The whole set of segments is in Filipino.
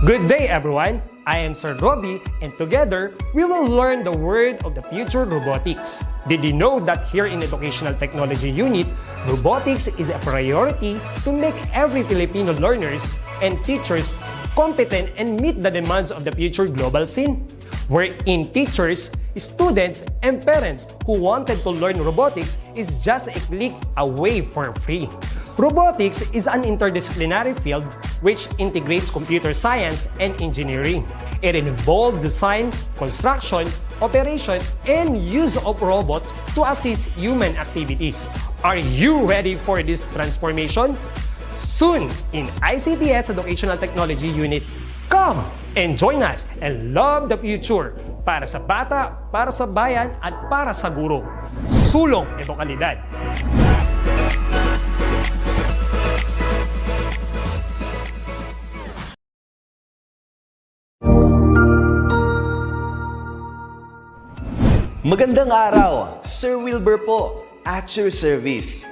Good day, everyone! I am Sir Robbie, and together, we will learn the word of the future, robotics. Did you know that here in Educational Technology Unit, robotics is a priority to make every Filipino learners and teachers competent and meet the demands of the future global scene? Wherein teachers, students, and parents who wanted to learn robotics is just a click away for free. Robotics is an interdisciplinary field which integrates computer science and engineering. It involves design, construction, operation, and use of robots to assist human activities. Are you ready for this transformation? Soon in ICT's Educational Technology Unit. Come and join us and love the future para sa bata, para sa bayan, at para sa guro. Sulong edukalidad. Magandang araw, Sir Wilbur po, at your service.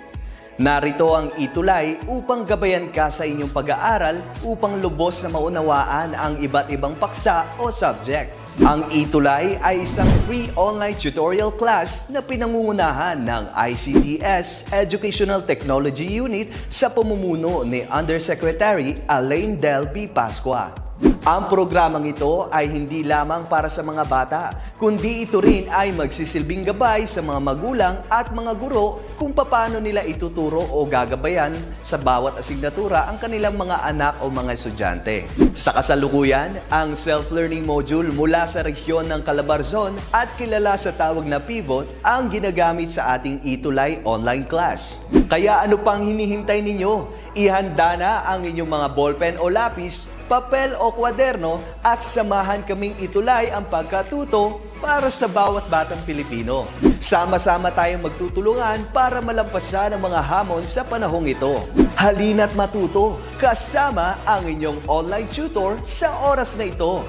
Narito ang ETUlay upang gabayan ka sa inyong pag-aaral upang lubos na maunawaan ang iba't ibang paksa o subject. Ang ETUlay ay isang free online tutorial class na pinangungunahan ng ICT's Educational Technology Unit sa pamumuno ni Undersecretary Elaine Del B. Pascua. Ang programang ito ay hindi lamang para sa mga bata, kundi ito rin ay magsisilbing gabay sa mga magulang at mga guro kung paano nila ituturo o gagabayan sa bawat asignatura ang kanilang mga anak o mga estudyante. Sa kasalukuyan, ang self-learning module mula sa rehiyon ng Calabarzon at kilala sa tawag na pivot ang ginagamit sa ating ETUlay online class. Kaya ano pang hinihintay ninyo? Ihanda na ang inyong mga ballpen o lapis, papel o kwaderno at samahan kaming itulay ang pagkatuto para sa bawat batang Pilipino. Sama-sama tayong magtutulungan para malampasan ang mga hamon sa panahong ito. Halina't matuto kasama ang inyong online tutor sa oras na ito.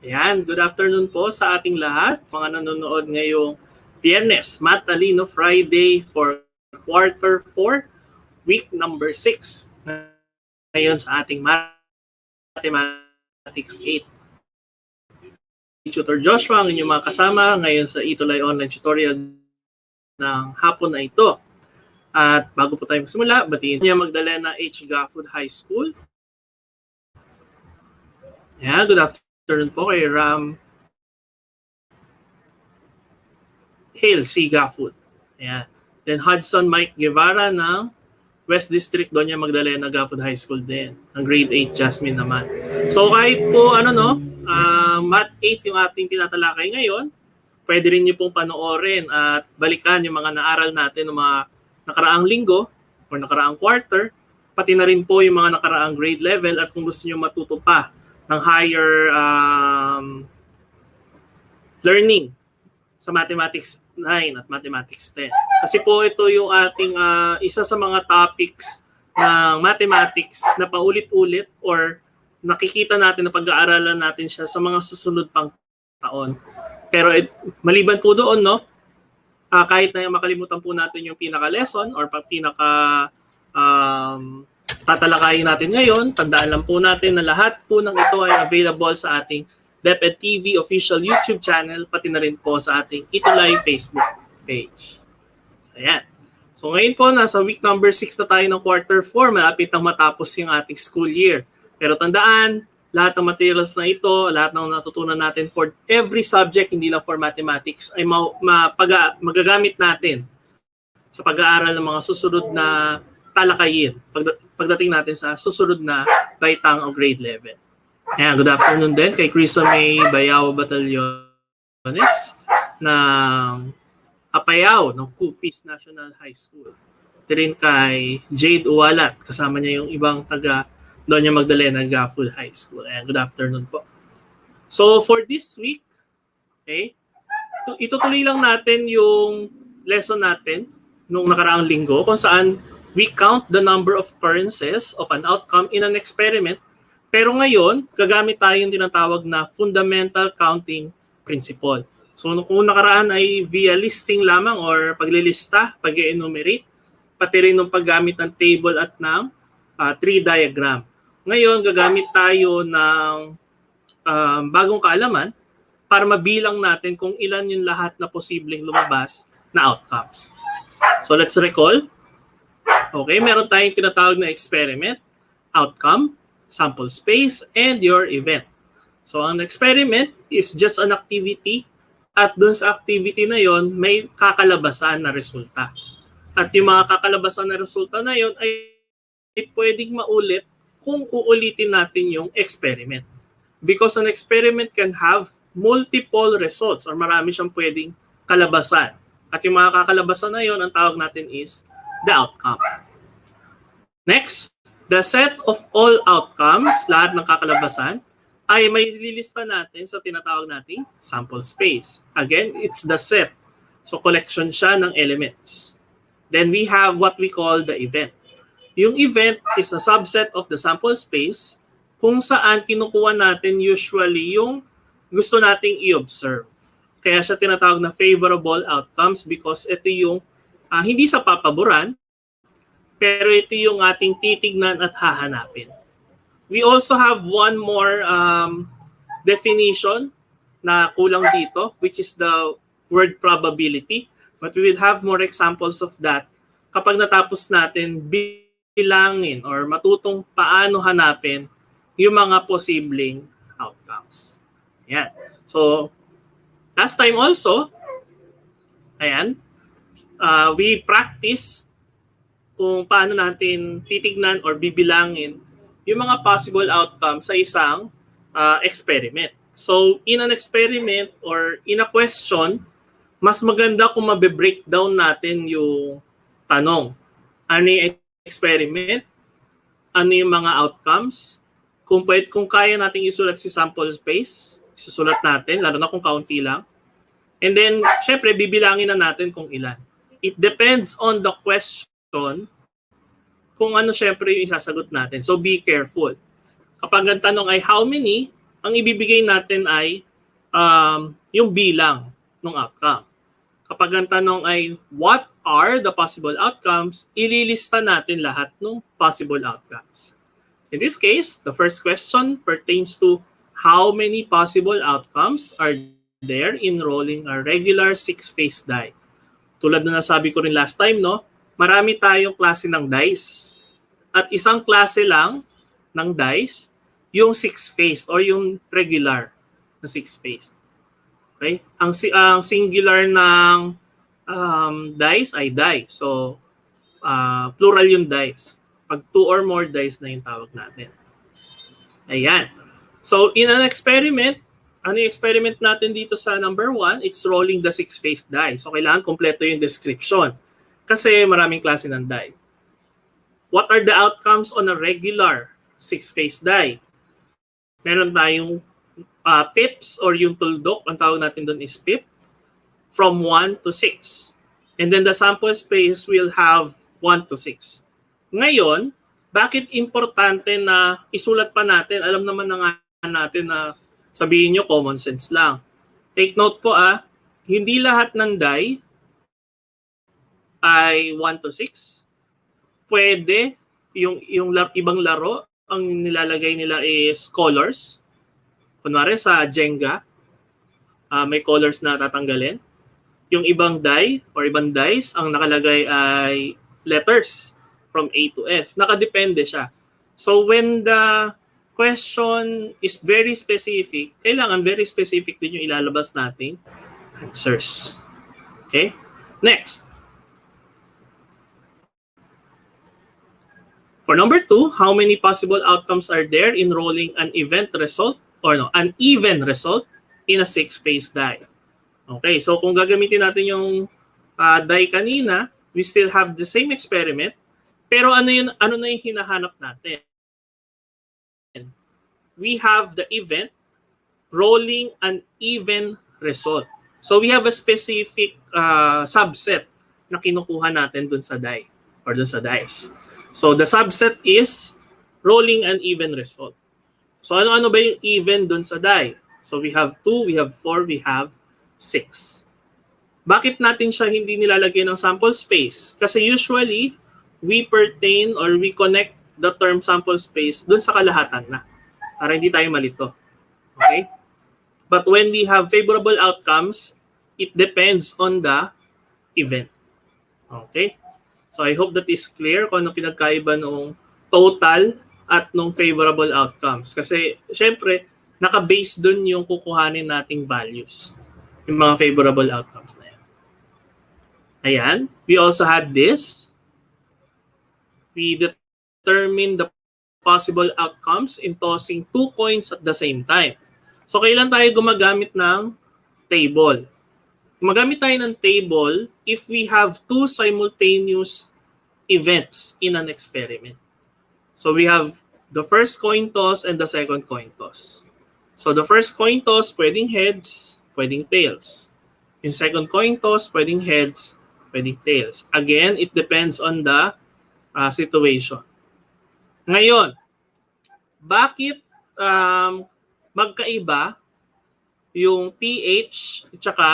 Ayan, good afternoon po sa ating lahat. Mga nanonood ngayong Biyernes, Matalino Friday for Quarter 4, Week number 6. Ngayon sa ating Mathematics 8. Tutor Joshua, ang inyong mga kasama ngayon sa ETUlay online tutorial ng hapon na ito. At bago po tayo magsimula, batiin niya Magdalena H. Gafford High School. Ayan, good afternoon po kay Ram Hale C. Gafford. Ayan. Then Hudson Mike Guevara ng West District Doña Magdalena Gafford High School din. Ang grade 8 Jasmine naman. So kahit po Math 8 yung ating tinatalakay ngayon, pwede rin niyo pong panoorin at balikan yung mga naaral natin ng mga nakaraang linggo or nakaraang quarter, pati na rin po yung mga nakaraang grade level at kung gusto niyo matuto pa ng higher learning sa Mathematics 9 at Mathematics 10. Kasi po ito yung ating isa sa mga topics ng mathematics na paulit-ulit or nakikita natin na pag-aaralan natin siya sa mga susunod pang taon. Pero maliban po doon, kahit na makalimutan po natin yung pinaka-lesson or tatalakayin natin ngayon, tandaan lang po natin na lahat po ng ito ay available sa ating DepEd TV official YouTube channel, pati na rin po sa ating ETUlay Facebook page. So, ayan. So, ngayon po, nasa week number 6 na tayo ng quarter 4, malapit nang matapos yung ating school year. Pero tandaan, lahat ng materials na ito, lahat ng natutunan natin for every subject, hindi lang for mathematics, ay magagamit natin sa pag-aaral ng mga susunod na talakayin pagdating natin sa susunod na baitang o grade level. Ayan, good afternoon din kay Krisa May Bayaw Batallones ng Apayao ng Cupis National High School. Ito rin kay Jade Uwalat, kasama niya yung ibang taga Doña Magdalena Gafford High School. Ayan, good afternoon po. So for this week, okay, itutuloy lang natin yung lesson natin nung nakaraang linggo kung saan we count the number of occurrences of an outcome in an experiment Pero ngayon, gagamit tayo yung tinatawag na fundamental counting principle. So kung nakaraan ay via listing lamang or paglilista, pag-enumerate, pati rin ng paggamit ng table at ng tree diagram. Ngayon, gagamit tayo ng bagong kaalaman para mabilang natin kung ilan yung lahat na posibleng lumabas na outcomes. So let's recall. Okay, meron tayong tinatawag na experiment, outcome, sample space, and your event. So ang experiment is just an activity at dun sa activity na yon may kakalabasan na resulta. At yung mga kakalabasan na resulta na yon ay pwedeng maulit kung uulitin natin yung experiment. Because an experiment can have multiple results or marami siyang pwedeng kalabasan. At yung mga kakalabasan na yon ang tawag natin is the outcome. Next, the set of all outcomes, lahat ng kakalabasan, ay may lilista natin sa tinatawag nating sample space. Again, it's the set. So collection siya ng elements. Then we have what we call the event. Yung event is a subset of the sample space kung saan kinukuha natin usually yung gusto nating i-observe. Kaya siya tinatawag na favorable outcomes because ito yung hindi sa papaboran, pero ito yung ating titignan at hahanapin. We also have one more definition na kulang dito, which is the word probability. But we will have more examples of that kapag natapos natin bilangin or matutong paano hanapin yung mga posibleng outcomes. Ayan. So, last time also, ayan, we practiced kung paano natin titignan or bibilangin yung mga possible outcomes sa isang experiment. So, in an experiment or in a question, mas maganda kung mabe-breakdown natin yung tanong. Ano yung experiment? Ano yung mga outcomes? Kung kaya natin isulat si sample space, isusulat natin, lalo na kung kaunti lang. And then, syempre, bibilangin na natin kung ilan. It depends on the question kung ano syempre yung isasagot natin. So be careful. Kapag ang tanong ay how many, ang ibibigay natin ay yung bilang ng outcome. Kapag ang tanong ay what are the possible outcomes, ililista natin lahat ng possible outcomes. In this case, the first question pertains to how many possible outcomes are there in rolling a regular 6-face die. Tulad na nasabi ko rin last time, no? Marami tayong klase ng dice. At isang klase lang ng dice, yung 6-faced or yung regular na 6-faced. Okay? Ang singular ng dice ay die. So, plural yung dice. Pag 2 or more dice na yung tawag natin. Ayan. So, in an experiment, ano yung experiment natin dito sa number 1? It's rolling the 6-faced die. So, kailangan kompleto yung description. Kasi maraming klase ng die. What are the outcomes on a regular 6-faced die? Meron tayong pips or yung tuldok, ang tawag natin doon is pip, from 1 to 6. And then the sample space will have 1 to 6. Ngayon, bakit importante na isulat pa natin? Alam naman na nga natin na sabihin nyo common sense lang. Take note po hindi lahat ng die ay 1 to 6. Pwede yung ibang laro, ang nilalagay nila is colors. Kunwari sa Jenga, may colors na tatanggalin. Yung ibang die or ibang dice, ang nakalagay ay letters from A to F. Nakadepende siya. So when the question is very specific, kailangan very specific din yung ilalabas nating answers. Okay? Next. For number 2, how many possible outcomes are there in rolling an event result an even result in a 6-face die? Okay, so kung gagamitin natin yung die kanina, we still have the same experiment, pero ano na yung hinahanap natin? We have the event rolling an even result. So we have a specific subset na kinukuha natin dun sa die or dun sa dice. So the subset is rolling an even result. So ano-ano ba yung even dun sa die? So we have 2, we have 4, we have 6. Bakit natin siya hindi nilalagay ng sample space? Kasi usually, we pertain or we connect the term sample space dun sa kalahatan na. Para hindi tayo malito. Okay? But when we have favorable outcomes, it depends on the event. Okay? So I hope that is clear kung ano pinagkaiba ng total at nung favorable outcomes. Kasi, syempre, naka-base dun yung kukuhanin nating values. Yung mga favorable outcomes na yan. Ayan. We also had this. We determine the possible outcomes in tossing 2 coins at the same time. So, kailan tayo gumagamit ng table? Gumagamit tayo ng table if we have 2 simultaneous events in an experiment. So, we have the first coin toss and the second coin toss. So, the first coin toss, pwedeng heads, pwedeng tails. Yung second coin toss, pwedeng heads, pwedeng tails. Again, it depends on the situation. Ngayon, bakit magkaiba yung PH at saka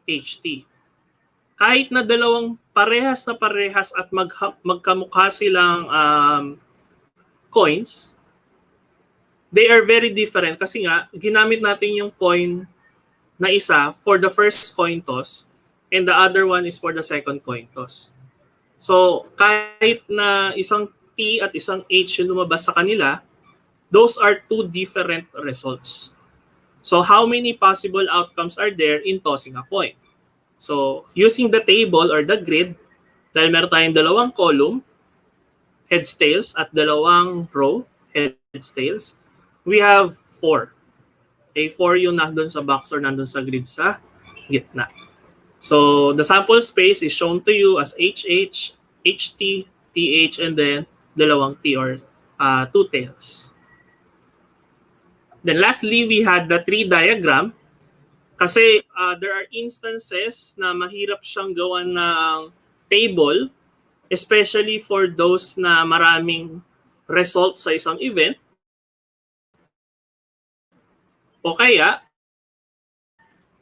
HT? Kahit na dalawang parehas at magkamukha silang coins, they are very different kasi nga ginamit natin yung coin na isa for the first coin toss and the other one is for the second coin toss. So, kahit na isang T at isang H yung lumabas sa kanila, those are 2 different results. So, how many possible outcomes are there in tossing a coin? So, using the table or the grid, dahil meron tayong dalawang column, heads, tails, at dalawang row, heads, tails, we have 4. Okay, 4 yung nandun sa box or nandun sa grid sa gitna. So, the sample space is shown to you as HH, HT, TH, and then dalawang T or 2 tails. Then lastly, we had the tree diagram. Kasi there are instances na mahirap siyang gawan ng table, especially for those na maraming results sa isang event. O kaya,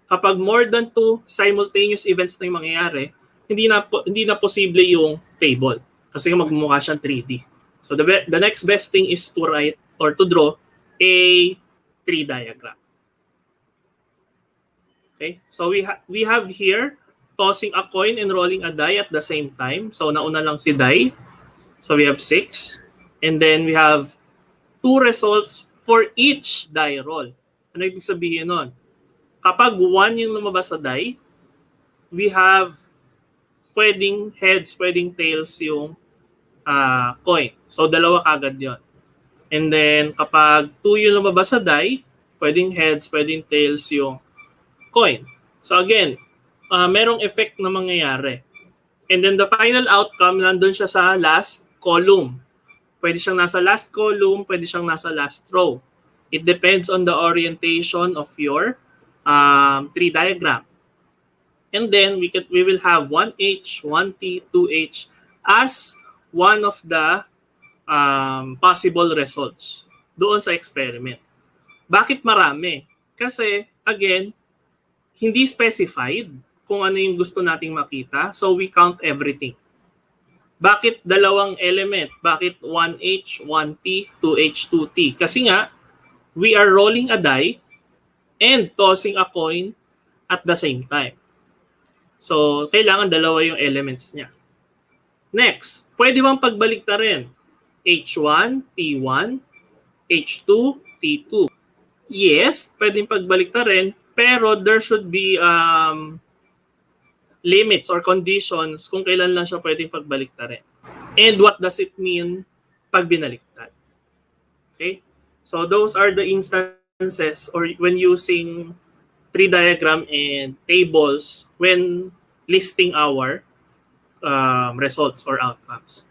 kapag more than 2 simultaneous events na yung mangyayari, hindi na posible yung table kasi magmumukha siyang 3D. So the next best thing is to write or to draw a tree diagram. Okay? So we have here tossing a coin and rolling a die at the same time. So nauna lang si die. So we have 6 and then we have 2 results for each die roll. Ano ibig sabihin nun? Kapag 1 yung lumabas sa die, we have pwedeng heads, pwedeng tails yung coin. So, dalawa kagad yon. And then, kapag 2 yung lumabas sa die, pwedeng heads, pwedeng tails yung coin. So, again, merong effect na mangyayari. And then, the final outcome, nandun siya sa last column. Pwede siyang nasa last column, pwede siyang nasa last row. It depends on the orientation of your tree diagram. And then we will have 1H, 1T, 2H as one of the possible results doon sa experiment. Bakit marami? Kasi, again, hindi specified kung ano yung gusto nating makita. So we count everything. Bakit dalawang element? Bakit 1H, 1T, 2H, 2T? Kasi nga, we are rolling a die and tossing a coin at the same time. So, kailangan dalawa yung elements niya. Next, pwede bang pagbaliktarin? H1, T1, H2, T2. Yes, pwedeng pagbaliktarin, pero there should be limits or conditions kung kailan lang siya pwedeng pagbaliktarin. And what does it mean pag binaliktad? Okay? So, those are the instances or when using tree diagram and tables when listing our results or outcomes.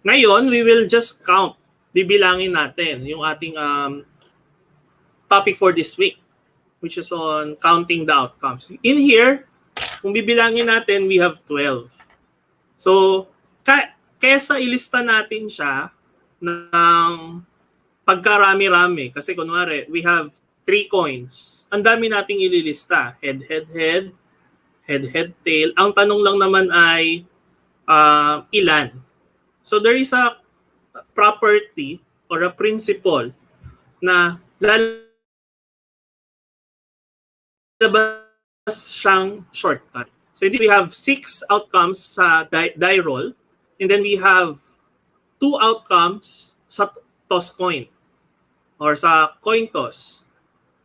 Ngayon, we will just count. Bibilangin natin yung ating topic for this week, which is on counting the outcomes. In here, kung bibilangin natin, we have 12. So, kesa ilista natin siya ng pagkarami-rami. Kasi kunwari, we have 3 coins. Ang dami nating ililista. Head, head, head, head, head, tail. Ang tanong lang naman ay ilan. So there is a property or a principle na lalabas siyang shortcut. So we have 6 outcomes sa die roll, and then we have 2 outcomes sa toss coin or sa coin toss.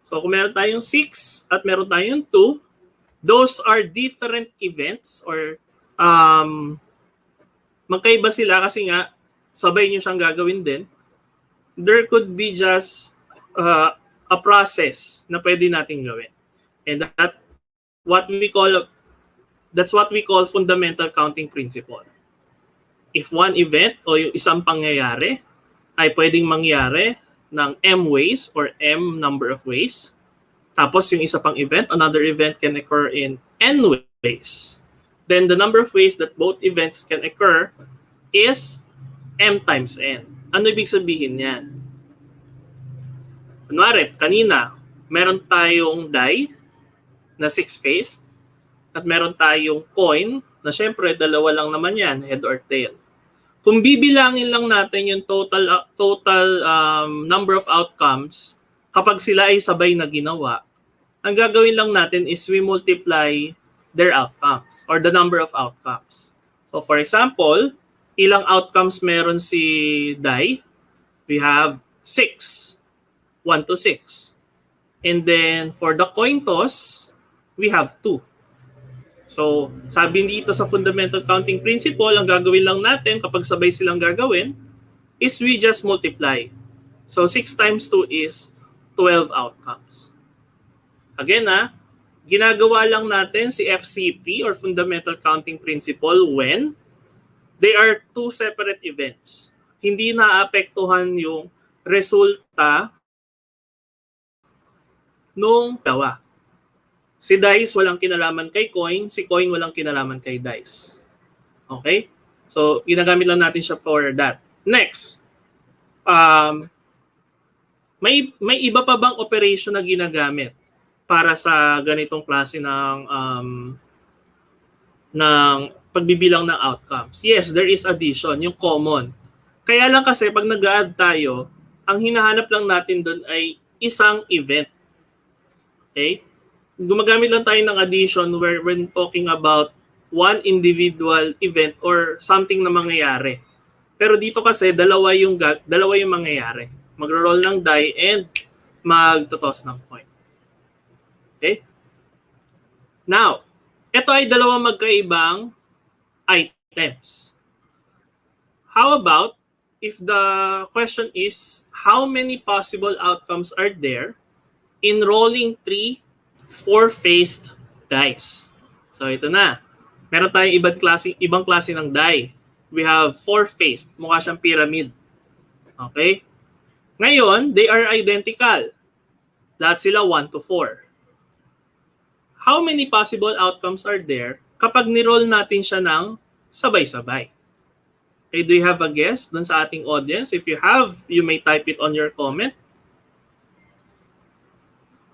So kung meron tayong 6 at meron tayong 2, those are different events or magkaiba sila kasi nga sabay nyo siyang gagawin din. There could be just a process na pwede nating gawin. And that's what we call fundamental counting principle. If one event o yung isang pangyayari ay pwedeng mangyari ng m ways or m number of ways, tapos yung isa pang event, another event can occur in n ways, then the number of ways that both events can occur is m times n. Ano ibig sabihin yan? Kunwari, kanina, meron tayong die na 6-faced at meron tayong coin na syempre dalawa lang naman yan, head or tail. Kung bibilangin lang natin yung total number of outcomes kapag sila ay sabay na ginawa, ang gagawin lang natin is we multiply their outcomes or the number of outcomes. So for example, ilang outcomes meron si die? We have 6. 1 to 6. And then for the coin toss, we have 2. So, sabi dito sa fundamental counting principle, ang gagawin lang natin kapag sabay silang gagawin is we just multiply. So, 6 times 2 is 12 outcomes. Again, ginagawa lang natin si FCP or fundamental counting principle when they are 2 separate events. Hindi naapektuhan yung resulta nung dawa. Si dice walang kinalaman kay coin, si coin walang kinalaman kay dice. Okay? So, ginagamit lang natin siya for that. Next, may iba pa bang operation na ginagamit para sa ganitong klase ng pagbibilang ng outcomes? Yes, there is addition, yung common. Kaya lang kasi pag nag-add tayo, ang hinahanap lang natin doon ay isang event. Okay? Gumagamit lang tayo ng addition where when talking about one individual event or something na mangyayari. Pero dito kasi dalawa yung mangyayari. Magro-roll ng die and magtotoss ng coin. Okay? Now, ito ay dalawang magkaibang items. How about if the question is how many possible outcomes are there in rolling 3 4-faced dice? So ito na. Meron tayong ibang klase ng die. We have 4-faced. Mukha siyang pyramid. Okay? Ngayon, they are identical. Lahat sila 1 to 4. How many possible outcomes are there kapag ni-roll natin siya ng sabay-sabay? Okay, do you have a guess dun sa ating audience? If you have, you may type it on your comment.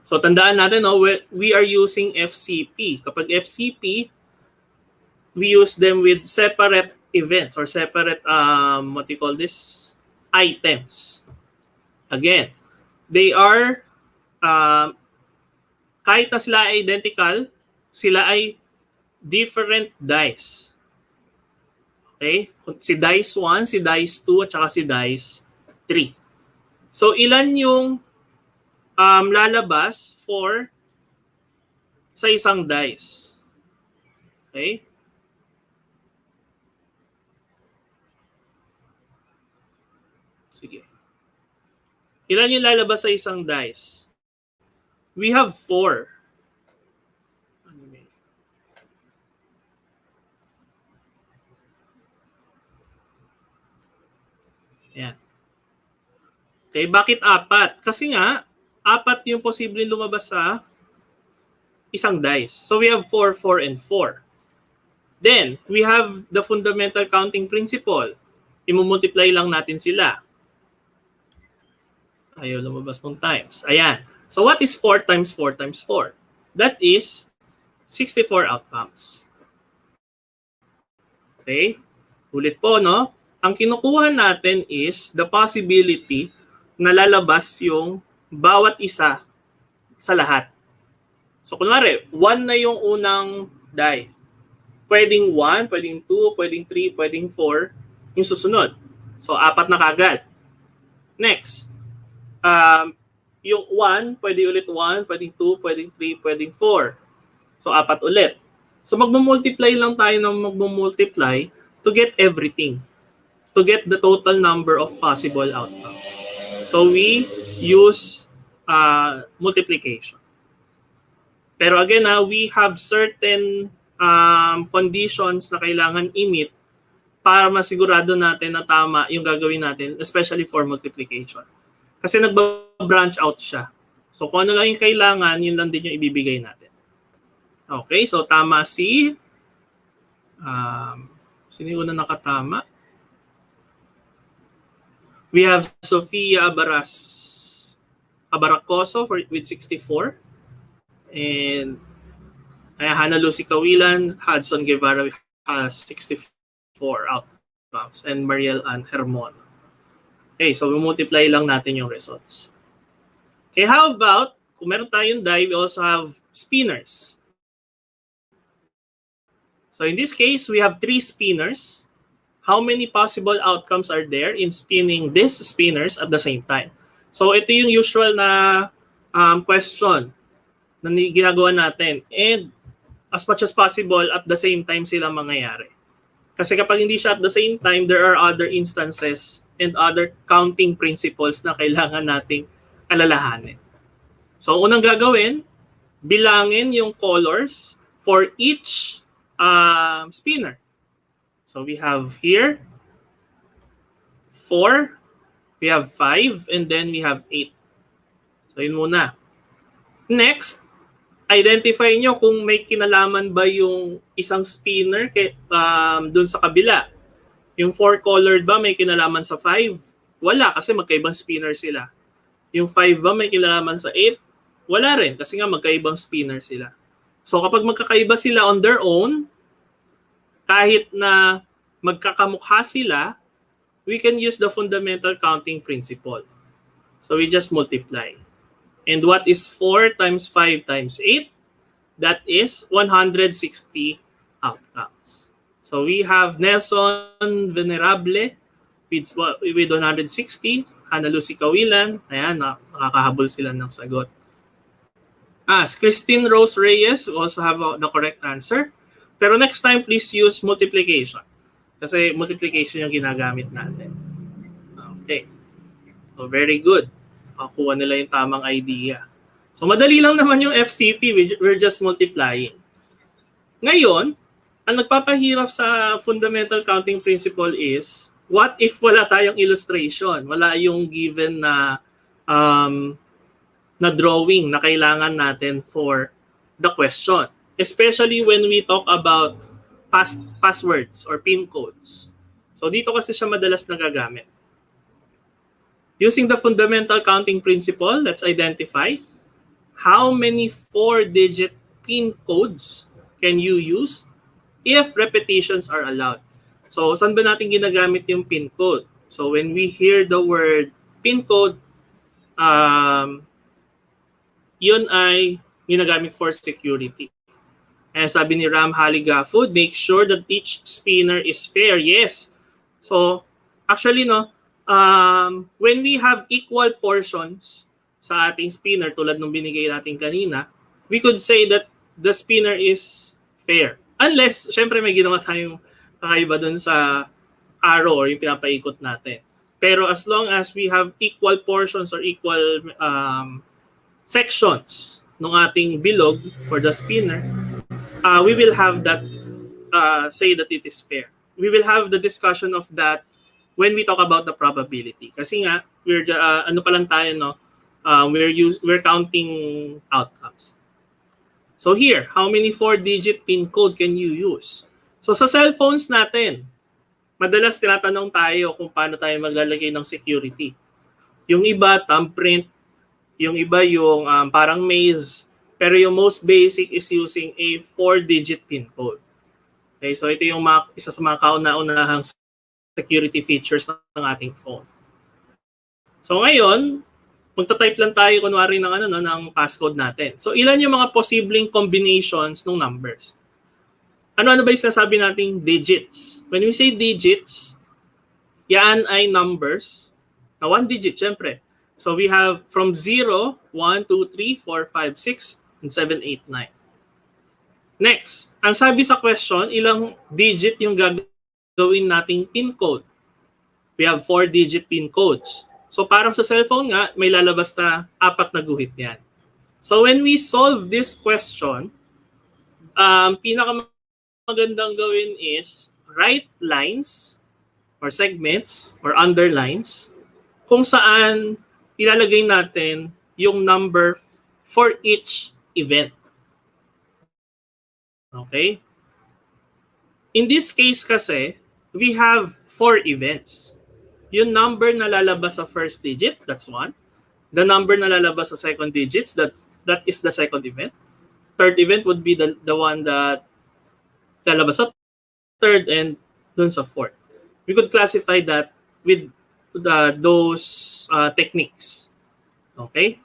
So tandaan natin, we are using FCP. Kapag FCP, we use them with separate events or separate, items. Again, they are, kahit na sila ay identical, sila ay different dice. Okay? Si dice 1, si dice 2, at saka si dice 3. So ilan yung lalabas for sa isang dice? Okay? Sige. Ilan yung lalabas sa isang dice? We have 4. Yan. Okay, bakit 4? Kasi nga, 4 yung posibleng lumabas sa isang dice. So we have 4, 4, and 4. Then, we have the fundamental counting principle. Imumultiply lang natin sila. Ayaw lumabas ng times. Ayan. So what is 4 times 4 times 4? That is 64 outcomes. Okay? Ulit po, no? Ang kinukuha natin is the possibility na lalabas yung bawat isa sa lahat. So kunwari, 1 na yung unang die. Pwedeng 1, pwedeng 2, pwedeng 3, pwedeng 4 yung susunod. So 4 na kagad. Next, yung 1, pwede ulit 1, pwedeng 2, pwedeng 3, pwedeng 4. So 4 ulit. So magmumultiply lang tayo ng magmumultiply to get everything. To get the total number of possible outcomes. So we use multiplication. Pero again, we have certain conditions na kailangan i-meet para masigurado natin na tama yung gagawin natin, especially for multiplication. Kasi nagba-branch out siya. So kung ano lang yung kailangan, yun lang din yung ibibigay natin. Okay, so tama si... sino yung una nakatama? We have Sofia Abaracoso with 64. And Hannah Lucy Kawilan, Hudson Guevara has 64 outcomes. And Mariel Ann Hermon. Okay, so we multiply lang natin yung results. Okay, how about, kung meron tayong die, we also have spinners. So in this case, we have 3 spinners. How many possible outcomes are there in spinning these spinners at the same time? So ito yung usual na question na ginagawa natin. And as much as possible, at the same time sila mangyayari. Kasi kapag hindi siya at the same time, there are other instances and other counting principles na kailangan nating alalahanin. So unang gagawin, bilangin yung colors for each spinner. So we have here 4, we have 5, and then we have 8. So yun muna. Next, identify nyo kung may kinalaman ba yung isang spinner dun sa kabila. Yung 4 colored ba may kinalaman sa 5? Wala, kasi magkaibang spinner sila. Yung 5 ba may kinalaman sa 8? Wala rin, kasi nga magkaibang spinner sila. So kapag magkakaiba sila on their own, kahit na magkakamukha sila, we can use the fundamental counting principle. So we just multiply. And what is 4 times 5 times 8? That is 160 outcomes. So we have Nelson Venerable with 160, Hannah Lucy Kawilan, ayan, nakakahabol sila ng sagot. Christine Rose Reyes also have the correct answer. Pero next time, please use multiplication. Kasi multiplication yung ginagamit natin. Okay. So very good. Makuha nila yung tamang idea. So madali lang naman yung FCP. We're just multiplying. Ngayon, ang nagpapahirap sa fundamental counting principle is, what if wala tayong illustration? Wala yung given na drawing na kailangan natin for the question. Especially when we talk about passwords or PIN codes. So dito kasi siya madalas nagagamit. Using the fundamental counting principle, let's identify how many 4-digit PIN codes can you use if repetitions are allowed. So saan ba natin ginagamit yung PIN code? So when we hear the word PIN code, yun ay ginagamit for security. And sabi ni Ram Haligafood, make sure that each spinner is fair. Yes. So, actually, when we have equal portions sa ating spinner, tulad nung binigay natin kanina, we could say that the spinner is fair. Unless, syempre, may ginawa tayong kakaiba dun sa arrow or yung pinapaikot natin. Pero as long as we have equal portions or equal sections ng ating bilog for the spinner, we will have that, say that it is fair. We will have the discussion of that when we talk about the probability. Kasi nga, we're counting outcomes. So here, how many 4-digit PIN code can you use? So sa cellphones natin, madalas tinatanong tayo kung paano tayo maglalagay ng security. Yung iba, thumbprint. Yung iba yung parang maze. Pero yung most basic is using a 4-digit PIN code. Okay, so ito yung isa sa mga kauna-unahang security features ng ating phone. So ngayon, magta-type lang tayo kunwari ng passcode natin. So ilan yung mga posibleng combinations ng numbers? Ano-ano ba yung sinasabi nating digits? When we say digits, yan ay numbers na 1 digit, syempre. So we have from 0, 1, 2, 3, 4, 5, 6, and 7, 8, 9. Next, ang sabi sa question, ilang digit yung gagawin nating PIN code? We have 4-digit PIN codes. So parang sa cellphone nga, may lalabas na 4 na guhit yan. So when we solve this question, pinakamagandang gawin is write lines or segments or underlines kung saan ilalagay natin yung number for each event. Okay? In this case kasi, we have 4 events. Yung number na lalabas sa first digit, that's 1. The number na lalabas sa second digits, that is the second event. Third event would be the one that lalabas sa third and dun sa fourth. We could classify that with those techniques. Okay?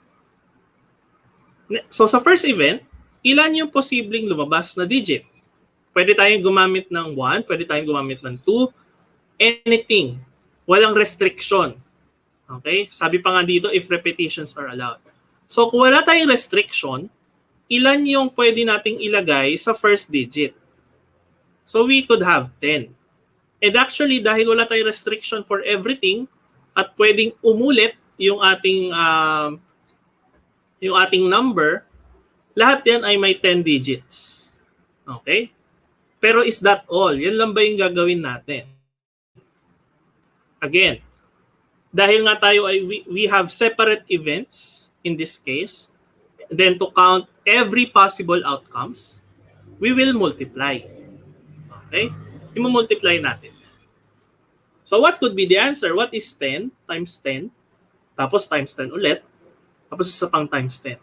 So sa first event, ilan yung posibleng lumabas na digit? Pwede tayong gumamit ng 1, pwede tayong gumamit ng 2, anything. Walang restriction. Okay? Sabi pa nga dito, if repetitions are allowed. So kung wala tayong restriction, ilan yung pwede nating ilagay sa first digit? So we could have 10. And actually, dahil wala tayong restriction for everything, at pwedeng umulit yung ating number, lahat yan ay may 10 digits. Okay? Pero is that all? Yan lang ba yung gagawin natin? Again, dahil nga tayo ay we have separate events in this case, then to count every possible outcomes, we will multiply. Okay? I-multiply natin. So what could be the answer? What is 10 times 10? Tapos times 10 ulit. Tapos isa pang times 10.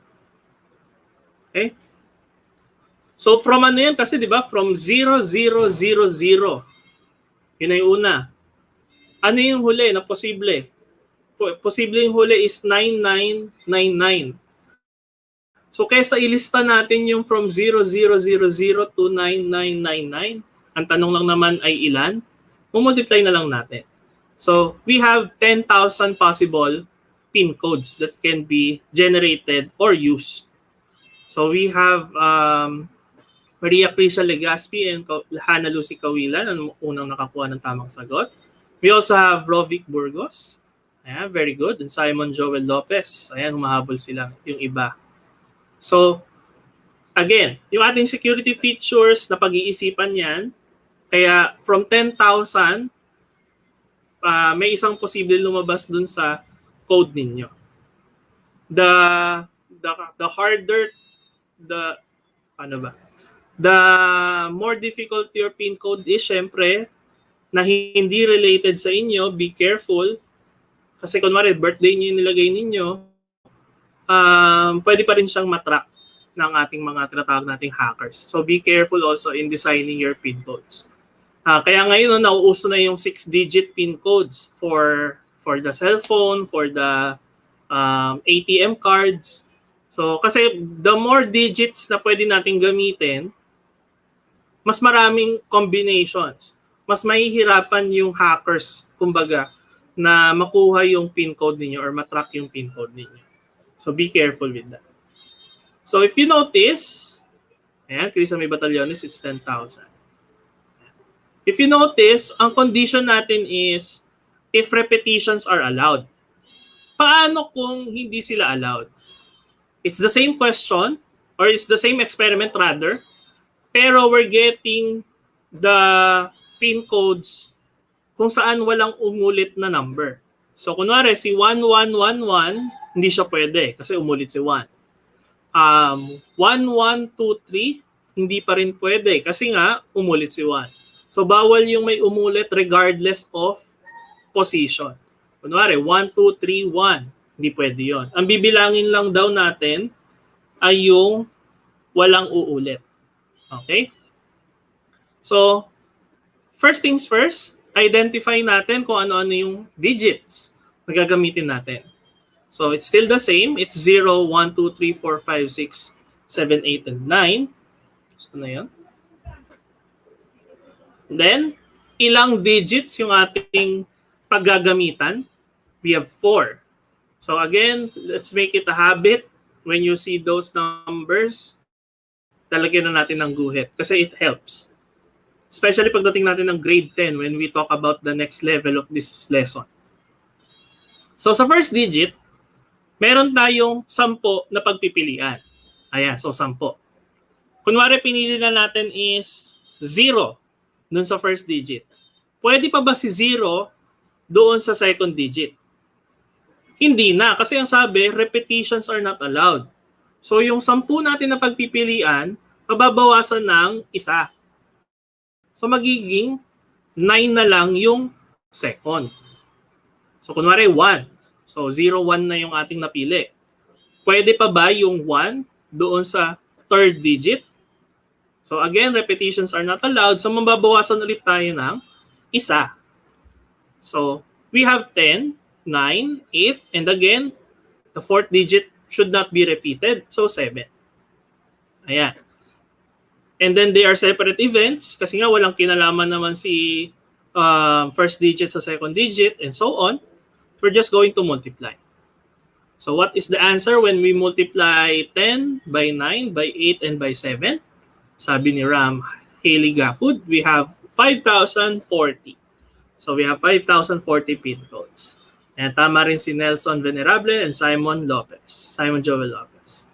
Okay? So from ano yan? Kasi di ba from 0, 0, 0, 0. Yun ay una. Ano yung huli na posible? Posible yung huli is 9999. So kaysa ilista natin yung from 0, 0, 0, 0 to 9999, ang tanong lang naman ay ilan? Multiply na lang natin. So we have 10,000 possible PIN codes that can be generated or used. So we have Maria Crisia Legaspi and Hannah Lucy Cawilan ang unang nakakuha ng tamang sagot. We also have Rovic Burgos. Ayan, very good. And Simon Joel Lopez. Ayan, humahabol sila yung iba. So, again, yung ating security features na pag-iisipan yan, kaya from 10,000, may isang posible lumabas dun sa code ninyo. The harder, the more difficult your PIN code is, syempre, na hindi related sa inyo, be careful. Kasi kunwari, birthday niyo yung nilagay ninyo, pwede pa rin siyang matrack ng ating mga tinatawag nating hackers. So be careful also in designing your PIN codes. Kaya ngayon, nauuso na yung 6-digit PIN codes for the cellphone, for the ATM cards. So kasi the more digits na pwede nating gamitin, mas maraming combinations. Mas mahihirapan yung hackers, kumbaga, na makuha yung PIN code ninyo or matrack yung PIN code ninyo. So be careful with that. So if you notice, ayan, Krisa may batalyones, it's 10,000. If you notice, ang condition natin is if repetitions are allowed. Paano kung hindi sila allowed? It's the same question, or it's the same experiment rather, pero we're getting the PIN codes kung saan walang umulit na number. So kunwari si 1111, hindi siya pwede kasi umulit si 1. 1123, hindi pa rin pwede kasi nga umulit si 1. So bawal yung may umulit regardless of position. Kunwari, 1, 2, 3, 1. Hindi pwede yon. Ang bibilangin lang daw natin ay yung walang uulit. Okay? So, first things first, identify natin kung ano-ano yung digits na gagamitin natin. So, it's still the same. It's 0, 1, 2, 3, 4, 5, 6, 7, 8, and 9. So, na yun. Then, ilang digits yung ating paggagamitan? We have 4. So again, let's make it a habit. When you see those numbers, talagyan na natin ng guhit kasi it helps. Especially pagdating natin ng grade 10 when we talk about the next level of this lesson. So sa first digit, meron tayong 10 na pagpipilian. Ayan, so 10. Kunwari pinili na natin is 0 dun sa first digit. Pwede pa ba si 0 doon sa second digit? Hindi na, kasi ang sabi, repetitions are not allowed. So yung 10 natin na pagpipilian, mababawasan ng isa. So magiging 9 na lang yung second. So kunwari 1. So 0, 1 na yung ating napili. Pwede pa ba yung 1 doon sa third digit? So again, repetitions are not allowed. So mababawasan ulit tayo ng isa. So we have 10, 9, 8, and again, the fourth digit should not be repeated. So 7. Ayan. And then they are separate events kasi nga walang kinalaman naman si first digit sa second digit and so on. We're just going to multiply. So what is the answer when we multiply 10 by 9, by 8, and by 7? Sabi ni Ram Haley Gafford, we have 5,040. So we have 5,040 pin codes. And tama rin si Nelson Venerable and Simon Joel Lopez.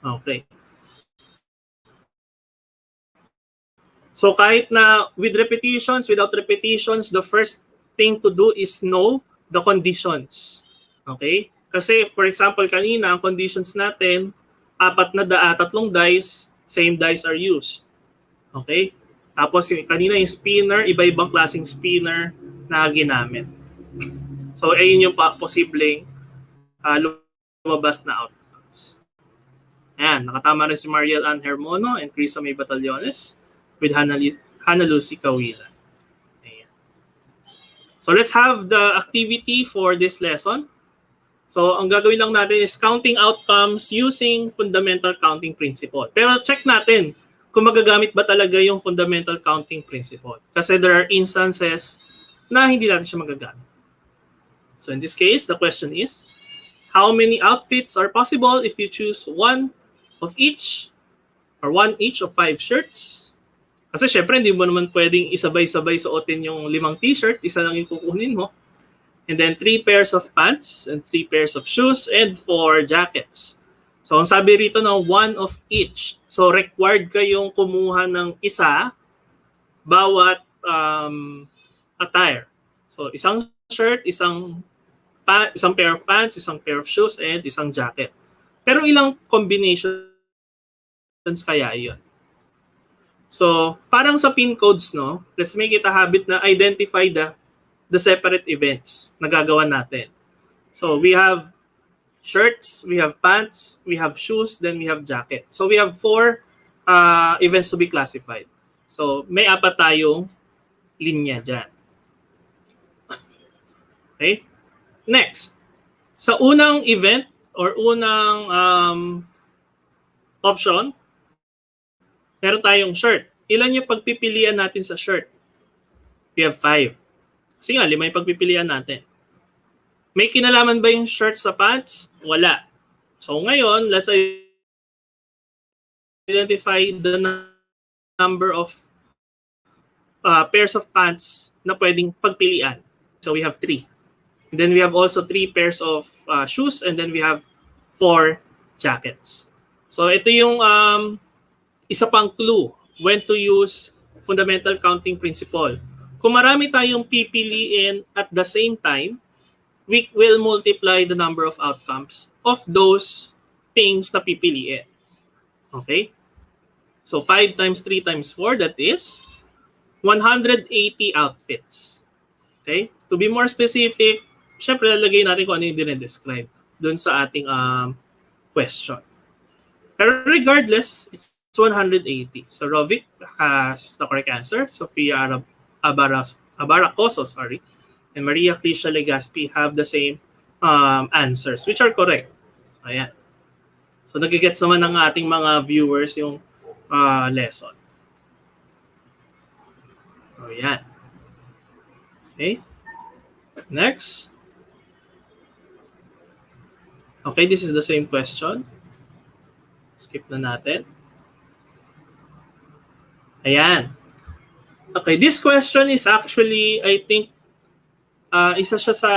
Okay. So kahit na with repetitions, without repetitions, the first thing to do is know the conditions. Okay? Kasi for example, kanina, ang conditions natin, 3 dice, same dice are used. Okay? Tapos kanina yung spinner, iba-ibang klaseng spinner na ginamit. So, ayun yung posibleng lumabas na outcomes. Ayan, nakatama rin si Mariel Ann Hermono and Crisa May Batallones with Hannah Lucy Kawilan. Ayan. So, let's have the activity for this lesson. So, ang gagawin lang natin is counting outcomes using fundamental counting principle. Pero check natin kung magagamit ba talaga yung fundamental counting principle. Kasi there are instances na hindi natin siya magagamit. So in this case, the question is, how many outfits are possible if you choose one of each or one each of 5 shirts? Kasi syempre, hindi mo naman pwedeng isabay-sabay suotin yung 5 t-shirt, isa lang yung kukunin mo. And then 3 pairs of pants and 3 pairs of shoes and 4 jackets. So ang sabi rito na one of each. So required kayong kumuha ng isa bawat attire. So isang shirt, isang pair of pants, isang pair of shoes, and isang jacket. Pero ilang combinations kaya yun? So, parang sa pin codes, no? Let's make it a habit na identify the separate events na gagawa natin. So, we have shirts, we have pants, we have shoes, then we have jacket. So, we have 4 events to be classified. So, may 4 tayong linya dyan. Okay? Next, sa unang event or unang option, meron tayong shirt. Ilan yung pagpipilian natin sa shirt? We have 5. Kasi nga, 5 yung pagpipilian natin. May kinalaman ba yung shirt sa pants? Wala. So ngayon, let's identify the number of pairs of pants na pwedeng pagpilian. So we have 3. And then we have also 3 pairs of shoes and then we have 4 jackets. So ito yung isa pang clue when to use fundamental counting principle. Kung marami tayong pipiliin at the same time, we will multiply the number of outcomes of those things na pipiliin. Okay? So 5 times 3 times 4, that is 180 outfits. Okay? To be more specific, syempre lalagay natin kung ano yung dinedescribe dun sa ating question. Pero regardless, it's 180. So Rovic has the correct answer. Sofia Abaracoso, and Maria Crisha Legaspi have the same answers, which are correct. So, ayan. So nagigets naman ng ating mga viewers yung lesson. So, ayan. Okay. Next. Okay, this is the same question. Skip na natin. Ayan. Okay, this question is actually, I think, isa siya sa,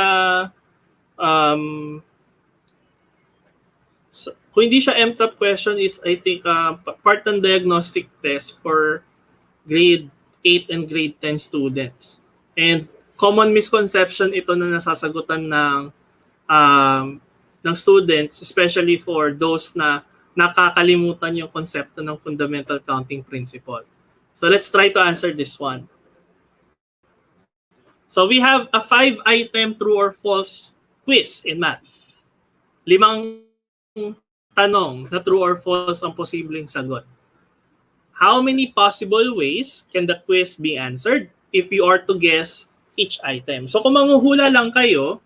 kung hindi siya MTOP question, it's, I think, part ng diagnostic test for grade 8 and grade 10 students. And common misconception ito na nasasagutan ng students, especially for those na nakakalimutan yung konsepto ng fundamental counting principle. So let's try to answer this one. So we have a 5-item true or false quiz in math. 5 tanong na true or false ang posibleng sagot. How many possible ways can the quiz be answered if you are to guess each item? So kung manghuhula lang kayo,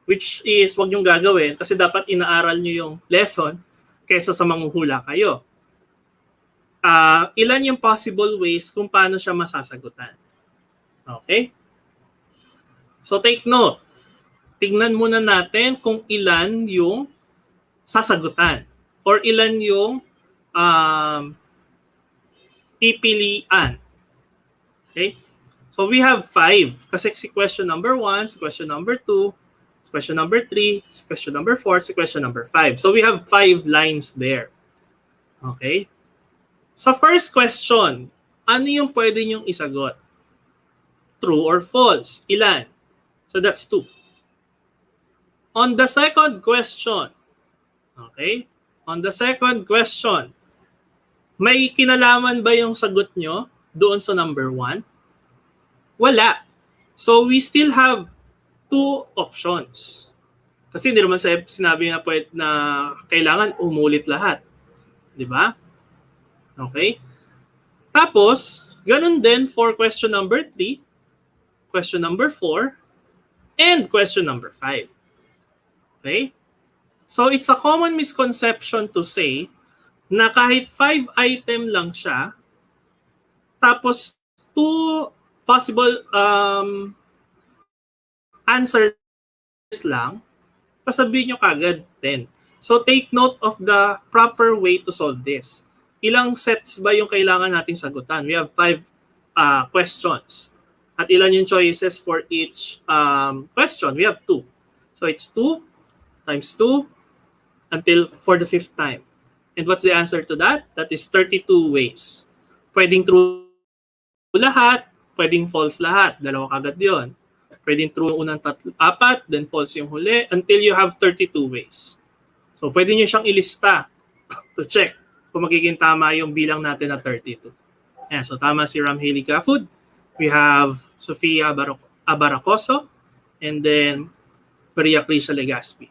which is wag niyong gagawin kasi dapat inaaral niyo yung lesson kaysa sa manghuhula kayo. Ilan yung possible ways kung paano siya masasagutan? Okay? So take note. Tingnan muna natin kung ilan yung sasagutan or ilan yung pipilian. Okay? So we have 5 kasi si question number 1, si question number 2, si question number 3, si question number 4, si question number 5. So we have 5 lines there. Okay? Sa first question, ano yung pwede niyong isagot? True or false? Ilan? So that's 2. On the second question, okay? On the second question, may kinalaman ba yung sagot nyo doon sa number 1? Wala. So we still have 2 options. Kasi hindi naman sinabi na pwede na kailangan umulit lahat. Di ba? Okay? Tapos, ganun din for question number 3, question number 4, and question number 5. Okay? So, it's a common misconception to say na kahit 5 item lang siya, tapos 2 possible answers lang, kasabihin nyo kagad 10. So, take note of the proper way to solve this. Ilang sets ba yung kailangan nating sagutan? We have 5 questions. At ilan yung choices for each question? We have 2. So it's 2 times 2 until for the 5th time. And what's the answer to that? That is 32 ways. Pwedeng true lahat, pwedeng false lahat. 2 kagad yun. Pwedeng true yung unang 4, then false yung huli, until you have 32 ways. So pwede nyo siyang ilista to check kung magiging tama yung bilang natin na 32. Ayan, so tama si Ramheli Gafud. We have Sofia Abaracoso and then Maria Crisha Legaspi.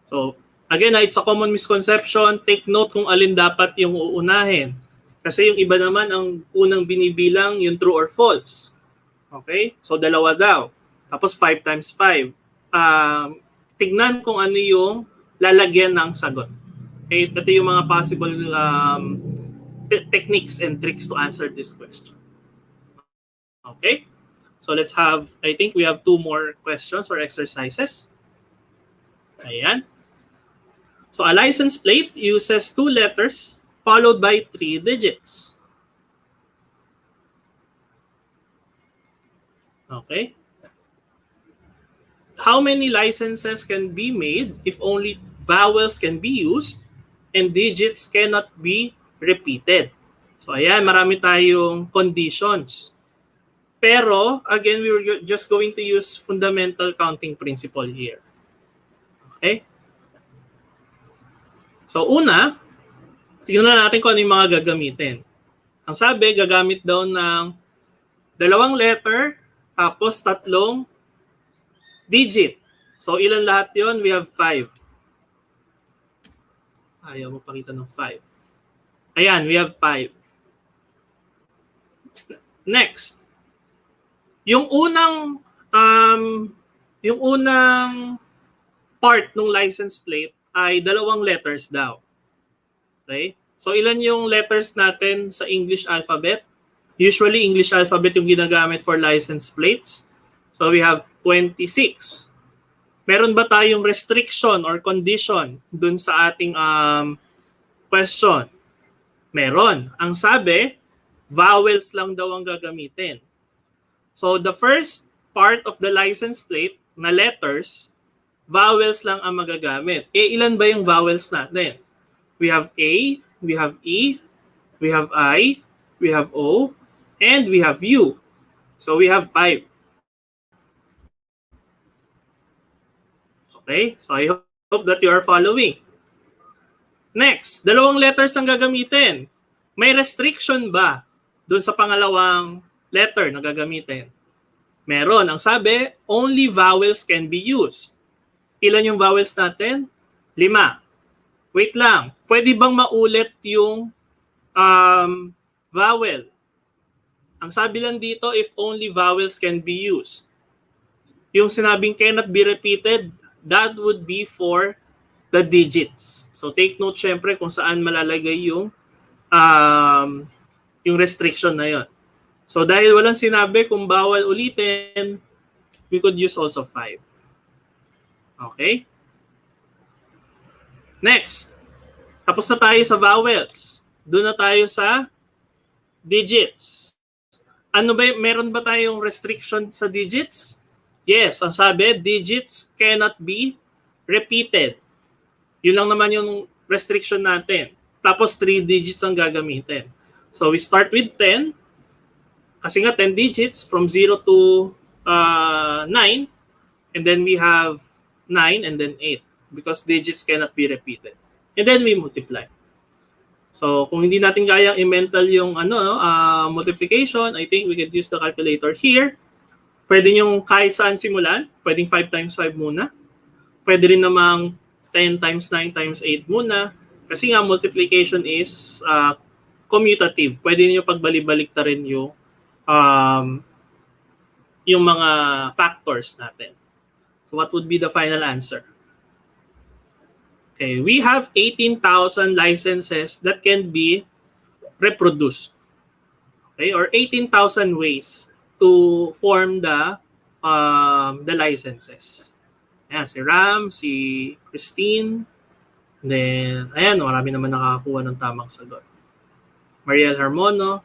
So again, it's a common misconception. Take note kung alin dapat yung uunahin. Kasi yung iba naman ang unang binibilang yung true or false. Okay? So 2 daw. Tapos 5 times 5. Tignan kung ano yung lalagyan ng sagot. Okay? Ito yung mga possible techniques and tricks to answer this question. Okay? So let's have, I think we have 2 more questions or exercises. Ayan. So a license plate uses 2 letters followed by 3 digits. Okay? How many licenses can be made if only vowels can be used and digits cannot be repeated? So ayan, marami tayong conditions. Pero, again, we're just going to use fundamental counting principle here. Okay? So una, tingnan natin kung ano yung mga gagamitin. Ang sabi, gagamit daw ng 2 letter tapos tatlong digit. So ilan lahat yon? We have 5. Ayaw mo pakita ng 5. Ayan, we have 5. Next. Yung unang part ng license plate ay 2 letters daw. Okay? So ilan yung letters natin sa English alphabet? Usually English alphabet yung ginagamit for license plates. So we have 26. Meron ba tayong restriction or condition dun sa ating question? Meron. Ang sabi, vowels lang daw ang gagamitin. So the first part of the license plate na letters, vowels lang ang magagamit. Ilan ba yung vowels natin? We have A, we have E, we have I, we have O, and we have U. So we have 5. Okay? So I hope that you are following. Next, 2 letters ang gagamitin. May restriction ba dun sa pangalawang letter na gagamitin? Meron. Ang sabi, only vowels can be used. Ilan yung vowels natin? 5. Wait lang. Pwede bang maulit yung vowel? Ang sabi lang dito, if only vowels can be used. Yung sinabing cannot be repeated, that would be for the digits. So take note syempre kung saan malalagay yung restriction na yon. So dahil walang sinabi kung bawal ulitin, we could use also 5. Okay? Next. Tapos na tayo sa vowels. Doon na tayo sa digits. Ano ba, meron ba tayong restriction sa digits? Yes, ang sabi, digits cannot be repeated. Yun lang naman yung restriction natin. Tapos 3 digits ang gagamitin. So we start with 10. Kasi nga 10 digits from 0 to 9. And then we have 9 and then 8. Because digits cannot be repeated. And then we multiply. So kung hindi natin kayang i-mental yung multiplication, I think we could use the calculator here. Pwede nyo kahit saan simulan. Pwedeng 5 times 5 muna. Pwede rin namang 10 times 9 times 8 muna. Kasi nga multiplication is commutative. Pwede niyo pagbalik-balik ta rin yung mga factors natin. So what would be the final answer? Okay, we have 18,000 licenses that can be reproduced. Okay, or 18,000 ways to form the licenses. Ayan, si Ram, si Christine, then, ayan, marami naman nakakakuha ng tamang sagot. Mariel Harmono,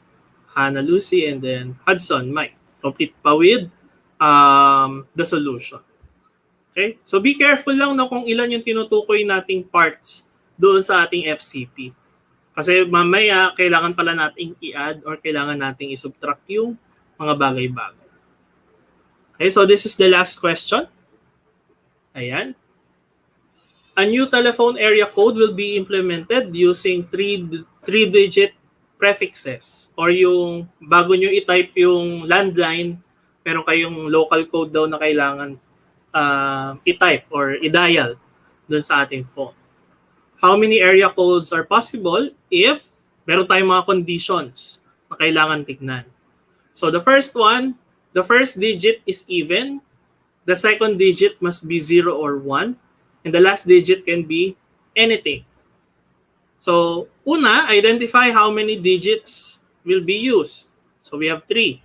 Hannah Lucy, and then Hudson Mike. Complete pa with the solution. Okay? So be careful lang na kung ilan yung tinutukoy nating parts doon sa ating FCP. Kasi mamaya, kailangan pala nating i-add or kailangan nating i-subtract yung mga bagay-bagay. Okay, so this is the last question. Ayan. A new telephone area code will be implemented using 3-digit prefixes. Or yung bago nyo i-type yung landline, meron kayong local code daw na kailangan i-type or i-dial dun sa ating phone. How many area codes are possible if meron tayong mga conditions na kailangan tignan? So the first one, the first digit is even. The second digit must be 0 or 1. And the last digit can be anything. So, una, identify how many digits will be used. So, we have 3.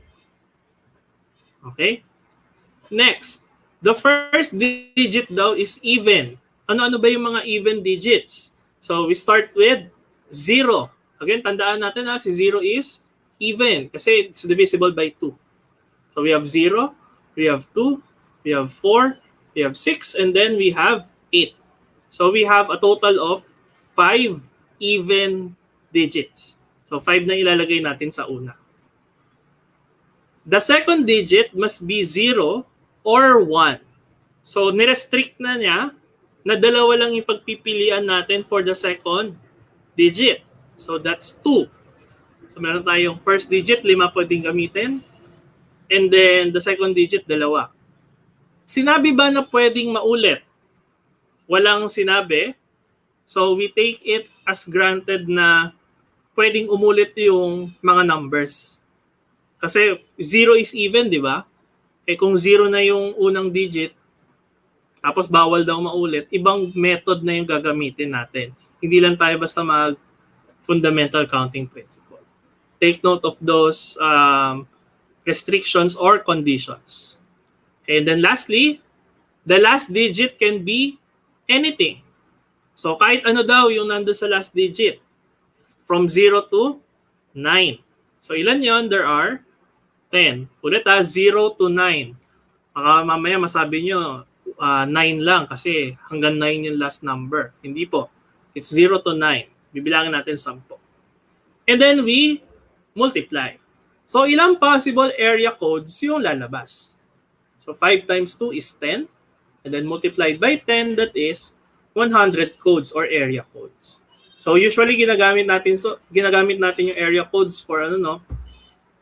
Okay? Next, the first digit daw is even. Ano-ano ba yung mga even digits? So, we start with 0. Again, tandaan natin si 0 is even kasi it's divisible by 2. So, we have 0, we have 2, we have 4, we have 6, and then we have 8. So we have a total of 5 even digits. So 5 na ilalagay natin sa una. The second digit must be 0 or 1. So nirestrict na niya na dalawa lang yung pagpipilian natin for the second digit. So that's 2. So meron tayong first digit, 5 pwedeng gamitin. And then the second digit, 2. Sinabi ba na pwedeng maulit? Walang sinabi. So we take it as granted na pwedeng umulit yung mga numbers. Kasi 0 is even, di ba? Eh kung 0 na yung unang digit, tapos bawal daw maulit, ibang method na yung gagamitin natin. Hindi lang tayo basta fundamental counting principle. Take note of those restrictions or conditions. Okay, and then lastly, the last digit can be anything. So kahit ano daw yung nando sa last digit. From 0 to 9. So ilan yon? There are 10. Ulit 0 to 9. Baka mamaya masabi nyo, 9 lang kasi hanggang 9 yung last number. Hindi po. It's 0 to 9. Bibilangin natin 10. And then we multiply. So ilang possible area codes yung lalabas? So 5 times 2 is 10. And then multiplied by 10, that is 100 codes or area codes. So usually ginagamit natin yung area codes for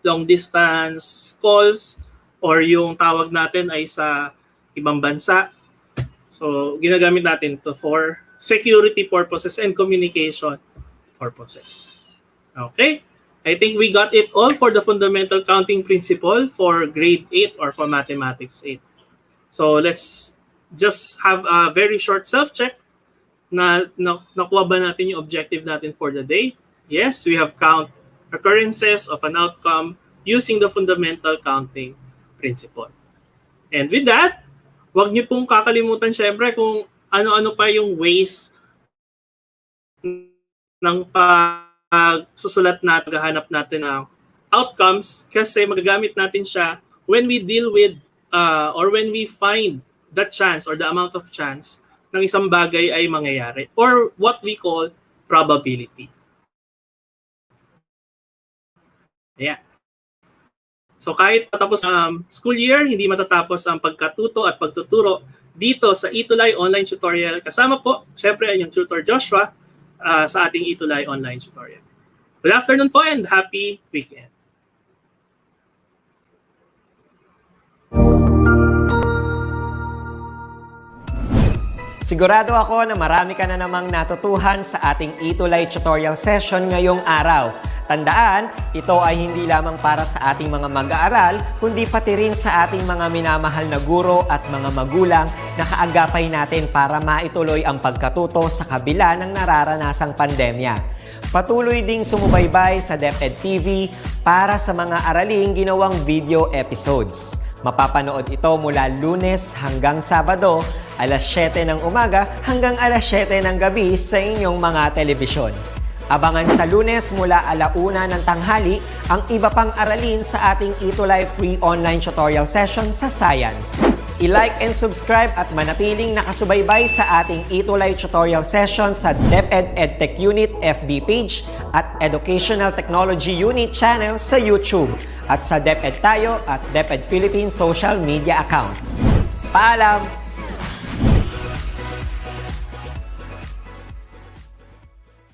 long distance calls, or yung tawag natin ay sa ibang bansa. So ginagamit natin to for security purposes and communication purposes. Okay? I think we got it all for the fundamental counting principle for grade 8 or for mathematics 8. So let's just have a very short self-check. Nakuha ba natin yung objective natin for the day? Yes, we have count occurrences of an outcome using the fundamental counting principle. And with that, wag niyo pong kakalimutan syempre kung ano-ano pa yung ways ng pagsusulat natin, paghahanap natin ng outcomes, kasi magagamit natin siya when we deal with or when we find the chance or the amount of chance ng isang bagay ay mangyayari, or what we call probability. Yeah. So kahit patapos ang school year, hindi matatapos ang pagkatuto at pagtuturo dito sa ETUlay online tutorial. Kasama po, syempre, ang tutor Joshua sa ating ETUlay online tutorial. Good afternoon po and happy weekend. Sigurado ako na marami ka na namang natutuhan sa ating ETUlay tutorial session ngayong araw. Tandaan, ito ay hindi lamang para sa ating mga mag-aaral, kundi pati rin sa ating mga minamahal na guro at mga magulang na kaagapay natin para maituloy ang pagkatuto sa kabila ng nararanasang pandemya. Patuloy ding sumubaybay sa DepEd TV para sa mga araling ginawang video episodes. Mapapanood ito mula Lunes hanggang Sabado, alas 7 ng umaga hanggang alas 7 ng gabi sa inyong mga telebisyon. Abangan sa Lunes mula 1:00 ng tanghali ang iba pang aralin sa ating ETUlay free online tutorial session sa Science. I-like and subscribe at manatiling nakasubaybay sa ating ETUlay tutorial session sa DepEd Edtech Unit FB page at Educational Technology Unit channel sa YouTube at sa DepEd Tayo at DepEd Philippines social media accounts. Paalam!